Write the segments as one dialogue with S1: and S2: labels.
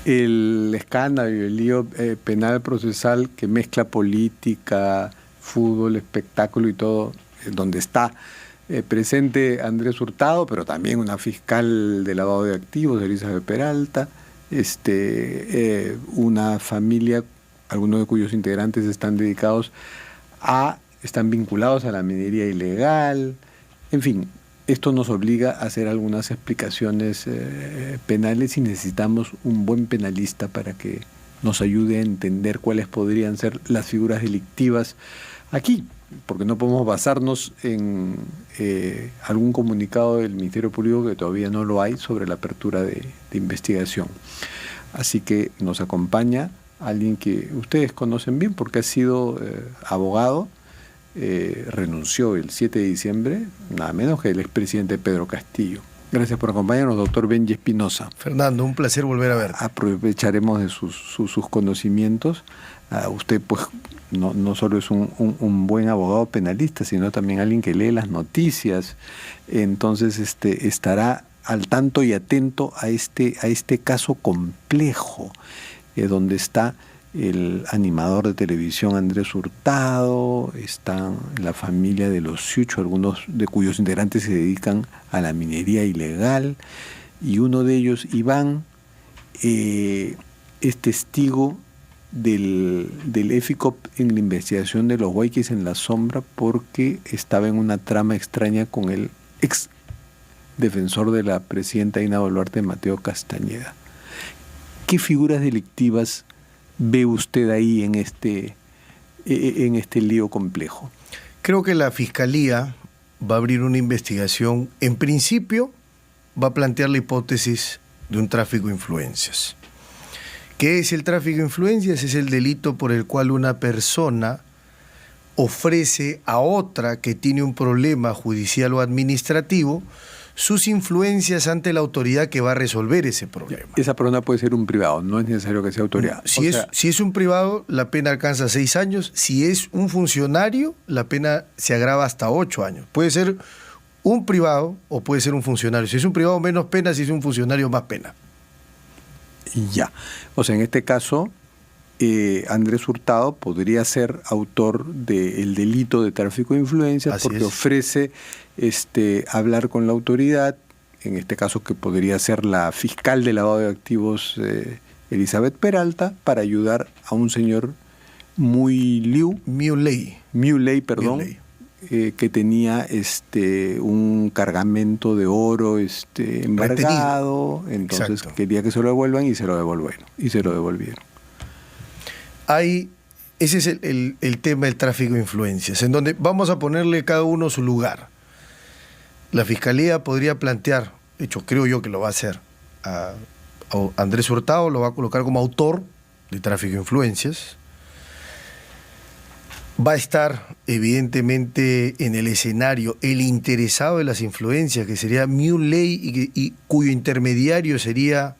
S1: el escándalo y el lío penal procesal que mezcla política, fútbol, espectáculo y todo, donde está presente Andrés Hurtado, pero también una fiscal de lavado de activos, Elizabeth Peralta, una familia, algunos de cuyos integrantes están están vinculados a la minería ilegal. En fin, esto nos obliga a hacer algunas explicaciones penales y necesitamos un buen penalista para que nos ayude a entender cuáles podrían ser las figuras delictivas aquí, porque no podemos basarnos en algún comunicado del Ministerio Público, que todavía no lo hay, sobre la apertura de investigación. Así que nos acompaña alguien que ustedes conocen bien porque ha sido abogado, renunció el 7 de diciembre, nada menos que el expresidente Pedro Castillo. Gracias por acompañarnos, doctor Benji Espinosa.
S2: Fernando, un placer volver a verte.
S1: Aprovecharemos de sus conocimientos. Usted pues no solo es un buen abogado penalista, sino también alguien que lee las noticias. Entonces estará al tanto y atento a este caso complejo, donde está el animador de televisión Andrés Hurtado, está la familia de los Siucho, algunos de cuyos integrantes se dedican a la minería ilegal, y uno de ellos, Iván, es testigo del EFICOP en la investigación de los Huayquis en la sombra, porque estaba en una trama extraña con el ex defensor de la presidenta Dina Boluarte, Mateo Castañeda. ¿Qué figuras delictivas ve usted ahí en este lío complejo?
S2: Creo que la Fiscalía va a abrir una investigación. En principio, va a plantear la hipótesis de un tráfico de influencias. ¿Qué es el tráfico de influencias? Es el delito por el cual una persona ofrece a otra que tiene un problema judicial o administrativo sus influencias ante la autoridad que va a resolver ese problema.
S1: Esa persona puede ser un privado, no es necesario que sea autoridad.
S2: Si es un privado, la pena alcanza 6 años. Si es un funcionario, la pena se agrava hasta 8 años. Puede ser un privado o puede ser un funcionario. Si es un privado, menos pena; si es un funcionario, más pena.
S1: Ya. O sea, en este caso, Andrés Hurtado podría ser autor del delito de tráfico de influencias. Así porque es. Ofrece hablar con la autoridad, en este caso que podría ser la fiscal de lavado de activos, Elizabeth Peralta, para ayudar a un señor Muley, que tenía un cargamento de oro embargado. Entonces exacto, quería que se lo devuelvan y se lo devolvieron.
S2: Ese es el tema del tráfico de influencias, en donde vamos a ponerle cada uno su lugar. La Fiscalía podría plantear, de hecho creo yo que lo va a hacer, a Andrés Hurtado lo va a colocar como autor de tráfico de influencias. Va a estar evidentemente en el escenario el interesado de las influencias, que sería Muley, y cuyo intermediario sería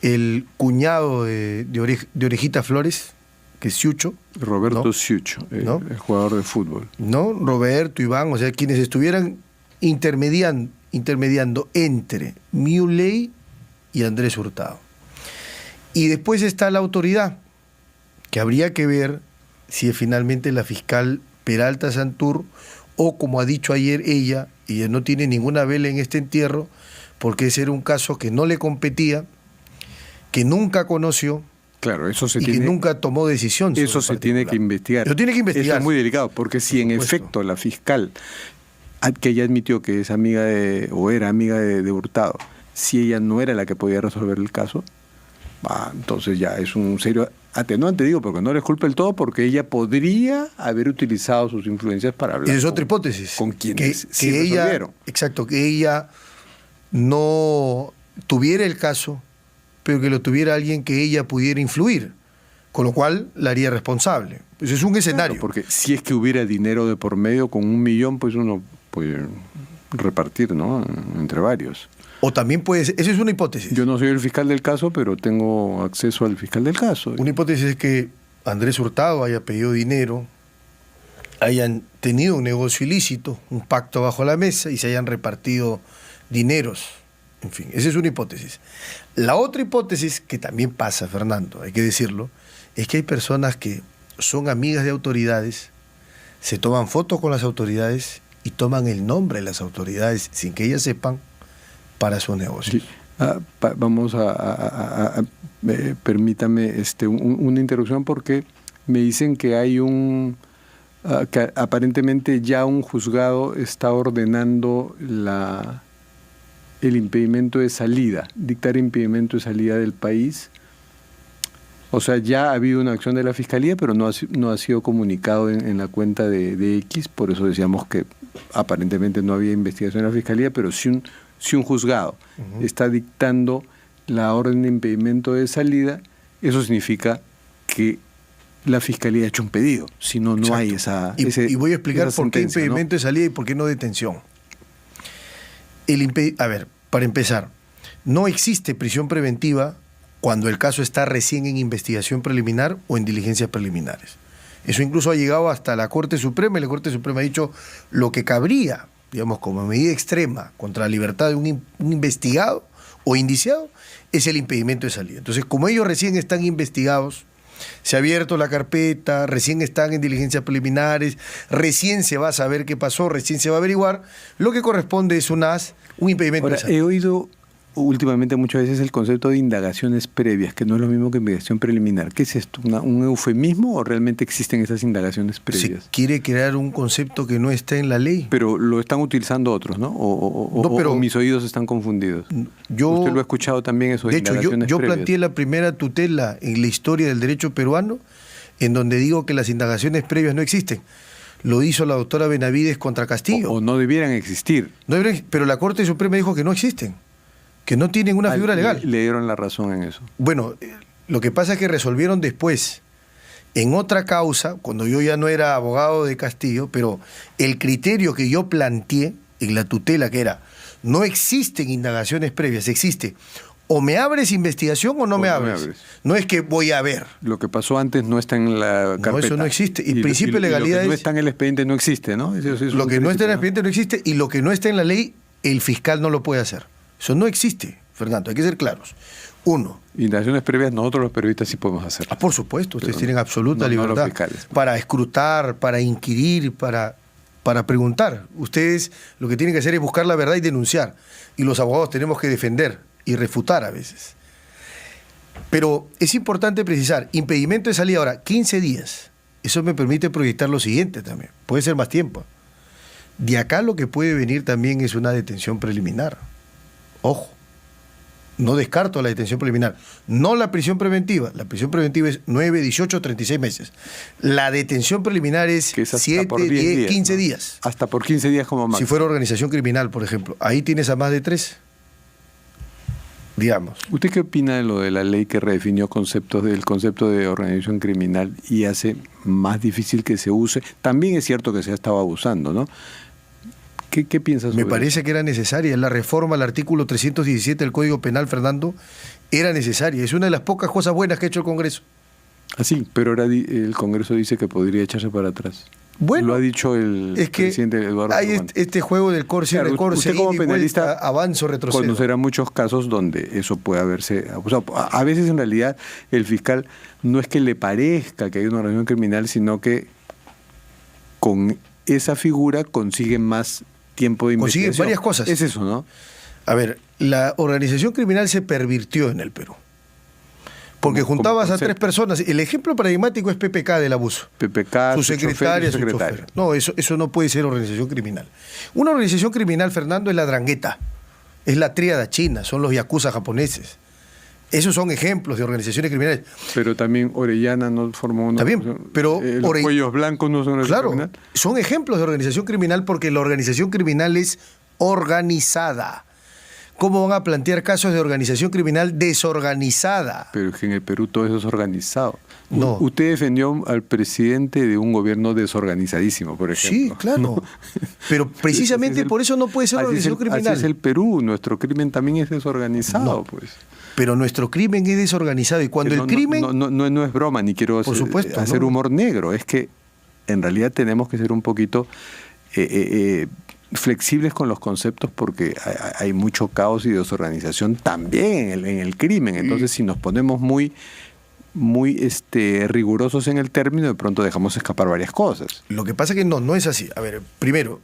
S2: el cuñado de Orejita Flores, que es Siucho.
S1: Roberto, ¿no? Siucho, ¿no? El jugador de fútbol.
S2: No, Roberto, Iván, o sea, quienes estuvieran intermediando entre Muley y Andrés Hurtado. Y después está la autoridad, que habría que ver si es finalmente la fiscal Peralta Santur, o como ha dicho ayer ella no tiene ninguna vela en este entierro, porque ese era un caso que no le competía, que nunca conoció.
S1: Claro,
S2: que nunca tomó decisión.
S1: Eso se tiene que investigar.
S2: Eso tiene que investigar.
S1: Eso es muy delicado, porque si en efecto la fiscal, que ella admitió que es amiga o era amiga de Hurtado, si ella no era la que podía resolver el caso, entonces ya es un serio atenuante, digo, porque no le culpa el todo, porque ella podría haber utilizado sus influencias para hablar.
S2: Y es otra hipótesis.
S1: Con quienes
S2: que ella, exacto, que ella no tuviera el caso, pero que lo tuviera alguien que ella pudiera influir, con lo cual la haría responsable. Pues es un escenario.
S1: Claro, porque si es que hubiera dinero de por medio, con 1 millón, pues uno puede repartir, ¿no?, entre varios.
S2: O también puede ser, esa es una hipótesis.
S1: Yo no soy el fiscal del caso, pero tengo acceso al fiscal del caso.
S2: Una hipótesis es que Andrés Hurtado haya pedido dinero, hayan tenido un negocio ilícito, un pacto bajo la mesa, y se hayan repartido dineros En fin, esa es una hipótesis. La otra hipótesis, que también pasa, Fernando, hay que decirlo, es que hay personas que son amigas de autoridades, se toman fotos con las autoridades y toman el nombre de las autoridades sin que ellas sepan para su negocio.
S1: Sí. Vamos permítame una interrupción porque me dicen que hay que aparentemente ya un juzgado está ordenando el impedimento de salida, dictar impedimento de salida del país. O sea, ya ha habido una acción de la Fiscalía, pero no ha sido comunicado en la cuenta de X, por eso decíamos que aparentemente no había investigación en la Fiscalía, pero sí un juzgado está dictando la orden de impedimento de salida, eso significa que la Fiscalía ha hecho un pedido, si no, no hay esa
S2: y voy a explicar por qué impedimento
S1: ¿no?
S2: de salida y por qué no detención. A ver, para empezar, no existe prisión preventiva cuando el caso está recién en investigación preliminar o en diligencias preliminares. Eso incluso ha llegado hasta la Corte Suprema, y la Corte Suprema ha dicho lo que cabría, digamos, como medida extrema contra la libertad de un investigado o indiciado, es el impedimento de salida. Entonces, como ellos recién están investigados, se ha abierto la carpeta, recién están en diligencias preliminares, recién se va a saber qué pasó, recién se va a averiguar, lo que corresponde es un impedimento de salida.
S1: He oído últimamente muchas veces el concepto de indagaciones previas, que no es lo mismo que investigación preliminar. ¿Qué es esto? ¿Un eufemismo o realmente existen esas indagaciones previas?
S2: Se quiere crear un concepto que no está en la ley.
S1: Pero lo están utilizando otros, ¿no? O mis oídos están confundidos. ¿Usted lo ha escuchado también, eso de indagaciones
S2: yo
S1: previas?
S2: planteé la primera tutela en la historia del derecho peruano, en donde digo que las indagaciones previas no existen. Lo hizo la doctora Benavides contra Castillo.
S1: O no debieran existir.
S2: Pero la Corte Suprema dijo que no existen, que no tienen una figura legal.
S1: Le dieron la razón en eso.
S2: Bueno, lo que pasa es que resolvieron después, en otra causa, cuando yo ya no era abogado de Castillo, pero el criterio que yo planteé en la tutela, que era, no existen indagaciones previas, existe, o me abres investigación o no me abres. No es que voy a ver.
S1: Lo que pasó antes no está en la carpeta.
S2: No, eso no existe. Y principio de legalidad
S1: lo que no está en el expediente no existe, ¿no?
S2: Lo que no está en el expediente no existe, y lo que no está en la ley, el fiscal no lo puede hacer. Eso no existe, Fernando, hay que ser claros. Uno.
S1: Indagaciones previas nosotros los periodistas sí podemos hacer.
S2: Por supuesto, ustedes tienen absoluta libertad para escrutar, para inquirir, para preguntar. Ustedes lo que tienen que hacer es buscar la verdad y denunciar. Y los abogados tenemos que defender y refutar a veces. Pero es importante precisar, impedimento de salida ahora, 15 días. Eso me permite proyectar lo siguiente también. Puede ser más tiempo. De acá lo que puede venir también es una detención preliminar. Ojo, no descarto la detención preliminar. No la prisión preventiva. La prisión preventiva es 9, 18, 36 meses. La detención preliminar es 7, 10, 15 días.
S1: Hasta por 15 días como máximo.
S2: Si fuera organización criminal, por ejemplo. Ahí tienes a más de 3. Digamos.
S1: ¿Usted qué opina de lo de la ley que redefinió el concepto de organización criminal y hace más difícil que se use? También es cierto que se ha estado abusando, ¿no? ¿Qué piensas sobre
S2: Me parece
S1: eso?
S2: que era necesaria. La reforma al artículo 317 del Código Penal, Fernando, era necesaria. Es una de las pocas cosas buenas que ha hecho el Congreso.
S1: Sí, pero ahora el Congreso dice que podría echarse para atrás.
S2: Bueno,
S1: lo ha dicho el presidente Eduardo
S2: hay
S1: Román.
S2: este juego del corse y recorse.
S1: Usted como penalista
S2: avanzo, retrocedo.
S1: Conocerá muchos casos donde eso puede haberse abusado. A veces en realidad el fiscal no es que le parezca que hay una organización criminal, sino que con esa figura consigue más tiempo de investigación.
S2: Consigue varias cosas.
S1: Es eso, ¿no?
S2: A ver, la organización criminal se pervirtió en el Perú. Porque juntabas a 3 personas. El ejemplo paradigmático es PPK del abuso.
S1: PPK,
S2: su secretaria, su chofer. No, eso no puede ser organización criminal. Una organización criminal, Fernando, es la Drangheta. Es la tríada china, son los yakuza japoneses. Esos son ejemplos de organizaciones criminales.
S1: Pero también Orellana no formó una...
S2: Está bien, pero...
S1: los cuellos blancos no son organización criminal.
S2: Claro, son ejemplos de organización criminal porque la organización criminal es organizada. ¿Cómo van a plantear casos de organización criminal desorganizada?
S1: Pero es que en el Perú todo eso es organizado.
S2: No.
S1: Usted defendió al presidente de un gobierno desorganizadísimo, por ejemplo.
S2: Sí, claro. ¿No? Pero precisamente por eso no puede ser organización criminal.
S1: Así es el Perú. Nuestro crimen también es desorganizado, pues.
S2: Pero nuestro crimen es desorganizado. Y cuando el crimen...
S1: No es broma, ni quiero hacer humor negro. Es que en realidad tenemos que ser un poquito... flexibles con los conceptos porque hay mucho caos y desorganización también en el crimen. Entonces, si nos ponemos muy rigurosos en el término, de pronto dejamos escapar varias cosas.
S2: Lo que pasa es que no es así. A ver, primero,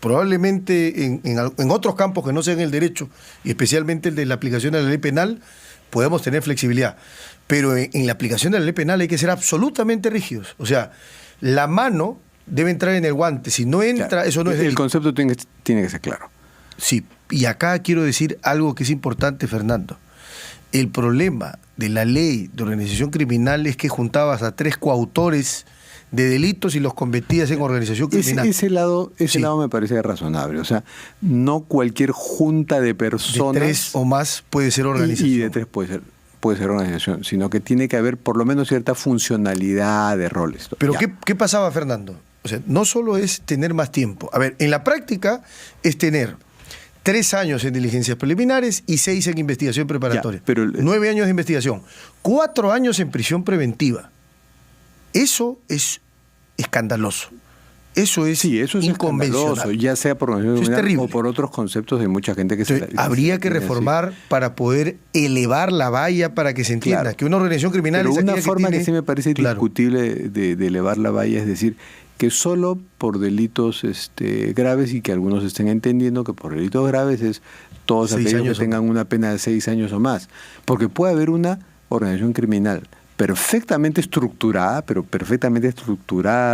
S2: probablemente en otros campos que no sean el derecho, y especialmente el de la aplicación de la ley penal, podemos tener flexibilidad. Pero en la aplicación de la ley penal hay que ser absolutamente rígidos. O sea, la mano debe entrar en el guante. Si no entra, claro, eso no es delito.
S1: El concepto tiene que ser claro.
S2: Sí, y acá quiero decir algo que es importante, Fernando. El problema de la ley de organización criminal es que juntabas a 3 coautores de delitos y los convertías en organización criminal.
S1: Ese lado me parece razonable. O sea, no cualquier junta de personas...
S2: De 3 o más puede ser organización.
S1: Y de 3 puede ser organización, sino que tiene que haber por lo menos cierta funcionalidad de roles.
S2: Pero ¿qué pasaba, Fernando? O sea, no solo es tener más tiempo. A ver, en la práctica es tener 3 años en diligencias preliminares y 6 en investigación preparatoria. Pero 9 años de investigación. 4 años en prisión preventiva. Eso es escandaloso. Eso es inconvencional.
S1: Ya sea por organización criminal o por otros conceptos de mucha gente que
S2: habría que reformar para poder elevar la valla para que se entienda, claro, que una organización criminal
S1: pero
S2: es
S1: una forma que sí me parece
S2: claro,
S1: discutible de elevar la valla, es decir, que solo por delitos graves, y que algunos estén entendiendo que por delitos graves es todos aquellos que tengan una pena de 6 años o más. Porque puede haber una organización criminal perfectamente estructurada,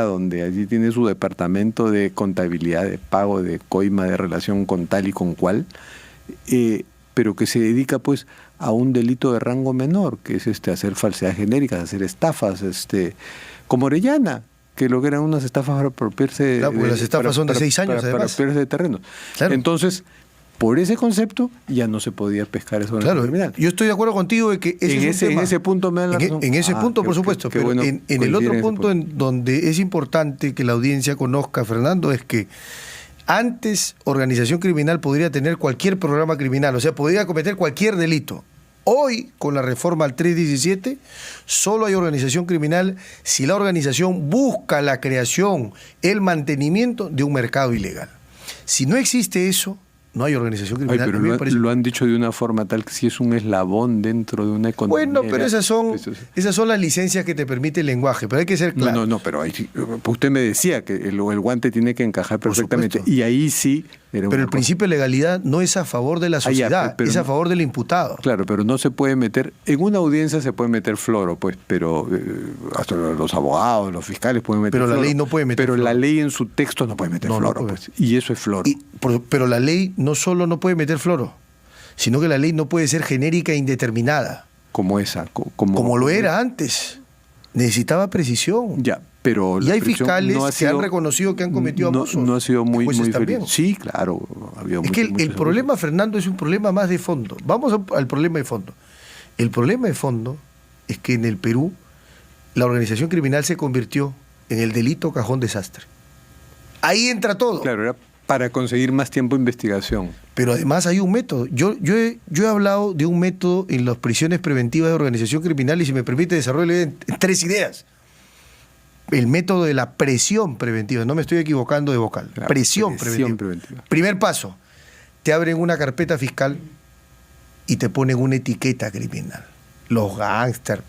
S1: donde allí tiene su departamento de contabilidad, de pago, de coima, de relación con tal y con cual, pero que se dedica pues a un delito de rango menor, que es hacer falsedades genéricas, hacer estafas, como Orellana, que lo que eran unas estafas para apropiarse...
S2: Claro, porque las estafas son de 6 años,
S1: para apropiarse de terrenos. Claro. Entonces, por ese concepto, ya no se podía pescar eso.
S2: Claro, criminal. Yo estoy de acuerdo contigo de que
S1: en ese punto me dan la razón.
S2: En ese punto, por supuesto. Pero bueno, en el otro punto en donde es importante que la audiencia conozca, Fernando, es que antes organización criminal podría tener cualquier programa criminal, o sea, podría cometer cualquier delito. Hoy, con la reforma al 317, solo hay organización criminal si la organización busca la creación, el mantenimiento de un mercado ilegal. Si no existe eso, no hay organización criminal.
S1: Ay, pero lo han dicho de una forma tal que si es un eslabón dentro de una economía.
S2: Bueno, pero esas son las licencias que te permite el lenguaje, pero hay que ser claro.
S1: No, pero ahí, usted me decía que el guante tiene que encajar perfectamente, y ahí sí...
S2: Pero el principio de legalidad no es a favor de la sociedad, es a favor del imputado.
S1: Claro, pero no se puede meter, en una audiencia se puede meter floro, pues, pero hasta los abogados, los fiscales pueden meter floro.
S2: Pero la ley no puede meter floro.
S1: Pero la ley en su texto no puede meter floro, pues, y eso es floro.
S2: Pero la ley no solo no puede meter floro, sino que la ley no puede ser genérica e indeterminada.
S1: Como esa.
S2: Como lo era antes. Necesitaba precisión.
S1: Ya. Pero
S2: y hay fiscales que han reconocido que han cometido abusos.
S1: No ha sido muy
S2: feliz.
S1: Sí, claro.
S2: Es que el problema, Fernando, es un problema más de fondo. Vamos al problema de fondo. El problema de fondo es que en el Perú la organización criminal se convirtió en el delito cajón desastre. Ahí entra todo.
S1: Claro, era para conseguir más tiempo de investigación.
S2: Pero además hay un método. Yo he hablado de un método en las prisiones preventivas de organización criminal, y si me permite desarrollar en 3 ideas. El método de la presión preventiva, no me estoy equivocando de vocal, presión preventiva. Primer paso, te abren una carpeta fiscal y te ponen una etiqueta criminal. Los gángsters,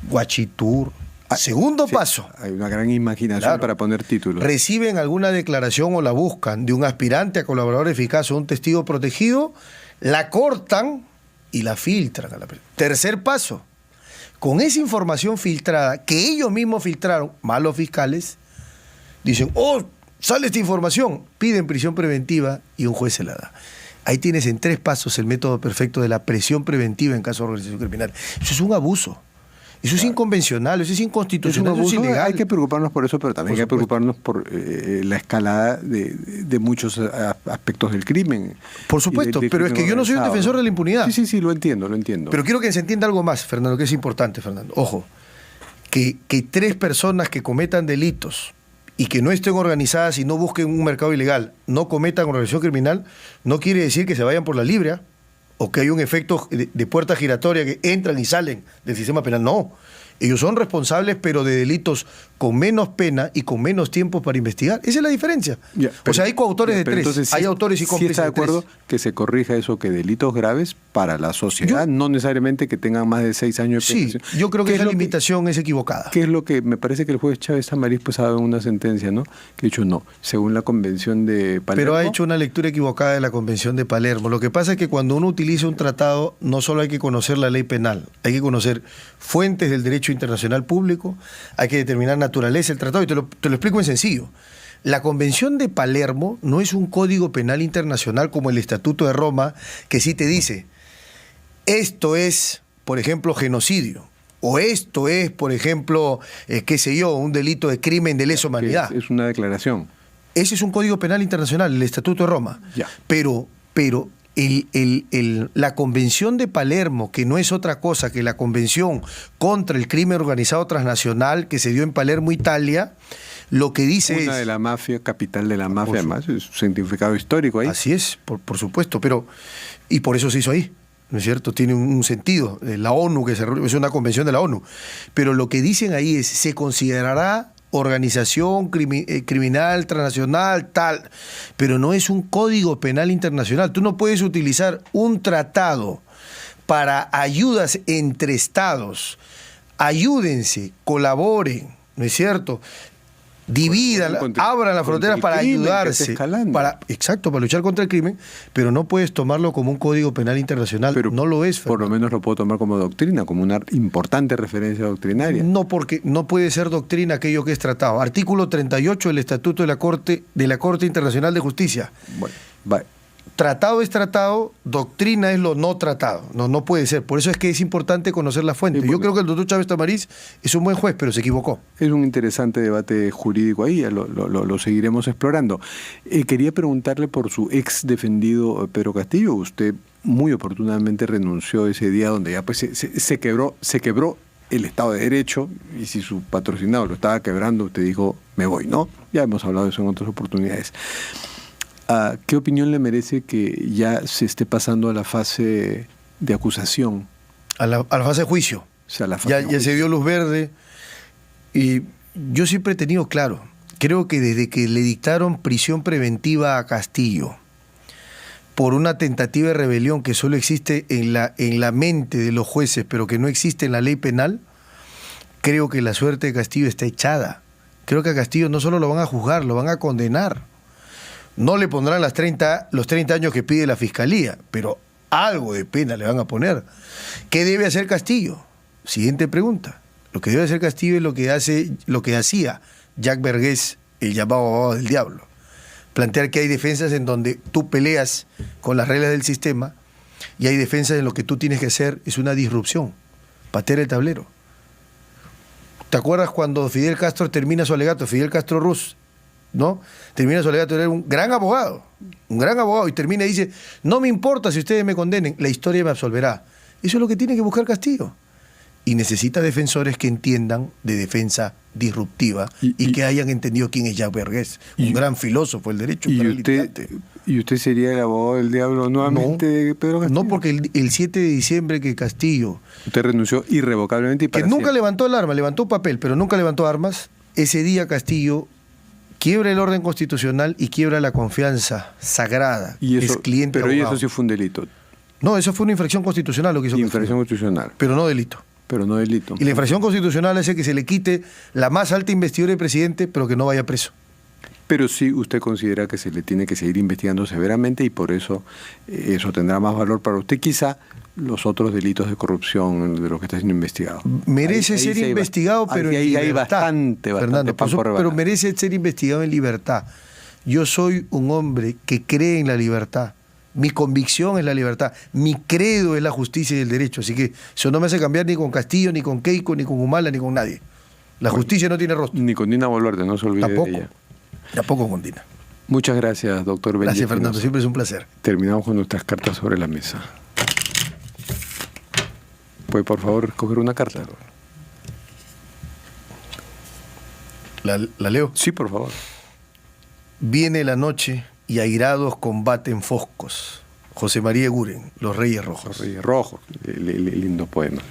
S2: guachitur. Segundo paso.
S1: Hay una gran imaginación para poner títulos.
S2: Reciben alguna declaración o la buscan de un aspirante a colaborador eficaz o un testigo protegido, la cortan y la filtran a la persona. Tercer paso. Con esa información filtrada, que ellos mismos filtraron, más los fiscales, dicen, sale esta información, piden prisión preventiva y un juez se la da. Ahí tienes en 3 pasos el método perfecto de la presión preventiva en caso de organización criminal. Eso es un abuso. Eso es inconvencional, eso es inconstitucional, eso es ilegal.
S1: Hay que preocuparnos por eso, pero también hay que preocuparnos por la escalada de muchos aspectos del crimen.
S2: Por supuesto, pero es que yo no soy un defensor de la impunidad.
S1: Sí, lo entiendo.
S2: Pero quiero que se entienda algo más, Fernando, que es importante, Fernando. Ojo, que 3 personas que cometan delitos y que no estén organizadas y no busquen un mercado ilegal, no cometan organización criminal, no quiere decir que se vayan por la libre, o que hay un efecto de puerta giratoria que entran y salen del sistema penal. No, Ellos son responsables, pero de delitos con menos pena y con menos tiempo para investigar. Esa es la diferencia.
S1: Ya,
S2: o sea, hay coautores de 3,
S1: entonces,
S2: hay autores y cómplices
S1: está de
S2: de 3.
S1: acuerdo que se corrija eso, que delitos graves para la sociedad, no necesariamente que tengan más de 6 años de
S2: Sí, yo creo que esa limitación es equivocada.
S1: ¿Qué es lo que me parece que el juez Chávez Tamariz pues ha dado una sentencia, ¿no? Que ha dicho no, según la Convención de Palermo.
S2: Pero ha hecho una lectura equivocada de la Convención de Palermo. Lo que pasa es que cuando uno utiliza un tratado, no solo hay que conocer la ley penal, hay que conocer fuentes del derecho internacional público, hay que determinar naturaleza del tratado, y te lo explico en sencillo. La Convención de Palermo no es un código penal internacional como el Estatuto de Roma, que sí te dice, esto es, por ejemplo, genocidio, o esto es, por ejemplo, qué sé yo, un delito de crimen de lesa humanidad.
S1: Es una declaración.
S2: Ese es un código penal internacional, el Estatuto de Roma.
S1: Ya.
S2: Pero la Convención de Palermo, que no es otra cosa que la Convención contra el Crimen Organizado Transnacional que se dio en Palermo, Italia, lo que dice
S1: Una de la mafia, capital de la mafia, además, es un significado histórico ahí.
S2: Así es, por supuesto, y por eso se hizo ahí, ¿no es cierto? Tiene un sentido. La ONU, que es una convención de la ONU. Pero lo que dicen ahí es, se considerará organización criminal transnacional, tal, pero no es un código penal internacional. Tú no puedes utilizar un tratado para ayudas entre estados. Ayúdense, colaboren, ¿no es cierto? Dividan, abran las fronteras para ayudarse, para luchar contra el crimen, pero no puedes tomarlo como un código penal internacional, pero no lo es, Fernando.
S1: Por lo menos lo puedo tomar como doctrina, como una importante referencia doctrinaria.
S2: No, porque no puede ser doctrina aquello que es tratado. Artículo 38 del Estatuto de la Corte Internacional de Justicia.
S1: Bueno, vale.
S2: Tratado es tratado, doctrina es lo no tratado. No puede ser. Por eso es que es importante conocer la fuente. Yo creo que el doctor Chávez Tamariz es un buen juez, pero se equivocó.
S1: Es un interesante debate jurídico ahí, lo seguiremos explorando. Quería preguntarle por su ex defendido Pedro Castillo. Usted muy oportunamente renunció ese día donde ya pues se quebró el Estado de Derecho, y si su patrocinado lo estaba quebrando, usted dijo, me voy, ¿no? Ya hemos hablado de eso en otras oportunidades. ¿Qué opinión le merece que ya se esté pasando a la fase de acusación?
S2: A la fase de juicio.
S1: O sea, ya
S2: se dio luz verde. Y yo siempre he tenido claro, creo que desde que le dictaron prisión preventiva a Castillo por una tentativa de rebelión que solo existe en la mente de los jueces, pero que no existe en la ley penal, creo que la suerte de Castillo está echada. Creo que a Castillo no solo lo van a juzgar, lo van a condenar. No le pondrán los 30 años que pide la Fiscalía, pero algo de pena le van a poner. ¿Qué debe hacer Castillo? Siguiente pregunta. Lo que debe hacer Castillo es lo que hacía Jack Vergés, el llamado abogado del diablo. Plantear que hay defensas en donde tú peleas con las reglas del sistema y hay defensas en lo que tú tienes que hacer es una disrupción, patear el tablero. ¿Te acuerdas cuando Fidel Castro termina su alegato? Fidel Castro Ruz, ¿no? Termina su alegato, era un gran abogado, y termina y dice, no me importa si ustedes me condenen, la historia me absolverá. Eso es lo que tiene que buscar Castillo. Y necesita defensores que entiendan de defensa disruptiva y que hayan entendido quién es Jack Vergés, un gran filósofo del derecho.
S1: ¿Y usted sería el abogado del diablo nuevamente de Pedro Castillo?
S2: No, porque el 7 de diciembre que Castillo...
S1: Usted renunció irrevocablemente y para
S2: que nunca levantó el arma, levantó papel, pero nunca levantó armas. Ese día Castillo quiebra el orden constitucional y quiebra la confianza sagrada.
S1: Y eso,
S2: es cliente
S1: pero
S2: abogado.
S1: eso sí fue un delito.
S2: No, eso fue una infracción constitucional lo que hizo
S1: Infracción
S2: Castillo.
S1: constitucional.
S2: Pero no delito.
S1: Pero no delito.
S2: Y la infracción constitucional es que se le quite la más alta investidura del presidente, pero que no vaya preso.
S1: Pero sí usted considera que se le tiene que seguir investigando severamente y por eso eso tendrá más valor para usted. Quizá los otros delitos de corrupción de los que está siendo investigado.
S2: Merece ser investigado, pero en libertad.
S1: Hay bastante
S2: Fernando,
S1: pan por rebanar.
S2: pero merece ser investigado en libertad. Yo soy un hombre que cree en la libertad. Mi convicción es la libertad. Mi credo es la justicia y el derecho. Así que eso no me hace cambiar ni con Castillo, ni con Keiko, ni con Humala, ni con nadie. La justicia no tiene rostro.
S1: Ni con Dina Boluarte, no se olvide
S2: Tampoco.
S1: de ella.
S2: Tampoco con Dina.
S1: Muchas gracias, doctor Benítez.
S2: Gracias, Fernando. Siempre es un placer.
S1: Terminamos con nuestras cartas sobre la mesa. ¿Puede, por favor, coger una carta?
S2: ¿La leo?
S1: Sí, por favor.
S2: Viene la noche y airados combaten foscos. José María Eguren, Los Reyes Rojos.
S1: Los Reyes Rojos, lindo poema.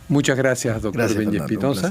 S1: Muchas gracias, doctor
S2: Gracias,
S1: Benji
S2: Fernando, un
S1: Espinosa.
S2: placer.